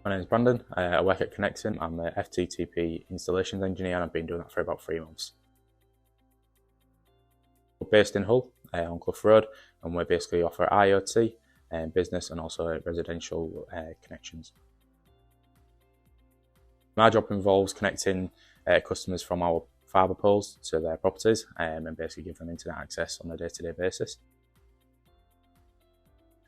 My name is Brandon. I work at Connexin. I'm a FTTP Installations Engineer and I've been doing that for about 3 months. We're based in Hull on Clough Road, and we basically offer IoT, business and also residential connections. My job involves connecting customers from our fibre poles to their properties and basically give them internet access on a day-to-day basis.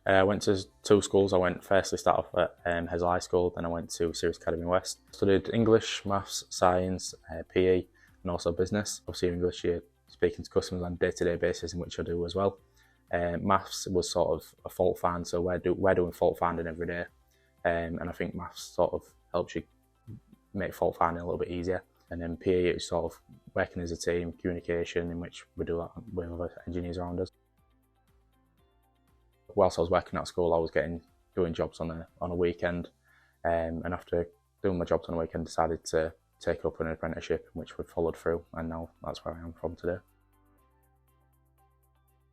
I went to 2 schools. I firstly started off at Hesel High School, then I went to Sirius Academy West. Studied English, Maths, Science, PE and also business. Obviously in English you're speaking to customers on a day-to-day basis, in which I do as well. Maths was sort of a fault find, so we're doing fault finding every day, and I think Maths sort of helps you make fault finding a little bit easier. And then PE is sort of working as a team, communication, in which we do that with other engineers around us. Whilst I was working at school, I was doing jobs on a weekend, and after doing my jobs on a weekend, decided to take up an apprenticeship, which we've followed through, and now that's where I am from today.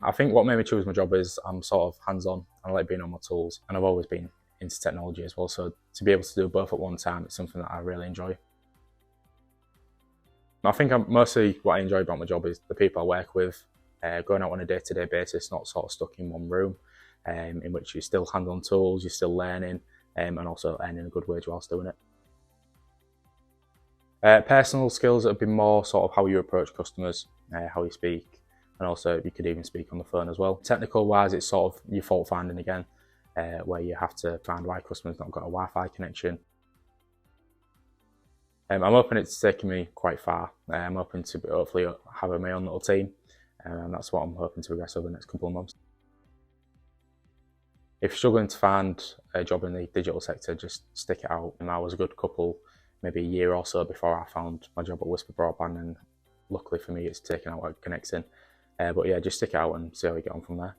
I think what made me choose my job is I'm sort of hands-on, and I like being on my tools, and I've always been into technology as well, so to be able to do both at one time, it's something that I really enjoy. I think mostly what I enjoy about my job is the people I work with, going out on a day-to-day basis, not sort of stuck in one room, in which you're still hands-on tools, you're still learning, and also earning a good wage whilst doing it. Personal skills have been more sort of how you approach customers, how you speak, and also you could even speak on the phone as well. Technical wise, it's sort of your fault finding again, where you have to find why customers not got a Wi-Fi connection. I'm hoping it's taken me quite far. I'm hoping to hopefully have my own little team, and that's what I'm hoping to progress over the next couple of months. If you're struggling to find a job in the digital sector, just stick it out. And I was a good couple, maybe a year or so before I found my job at Whisper Broadband, and luckily for me it's taken out at Connexin. But yeah, just stick it out and see how we get on from there.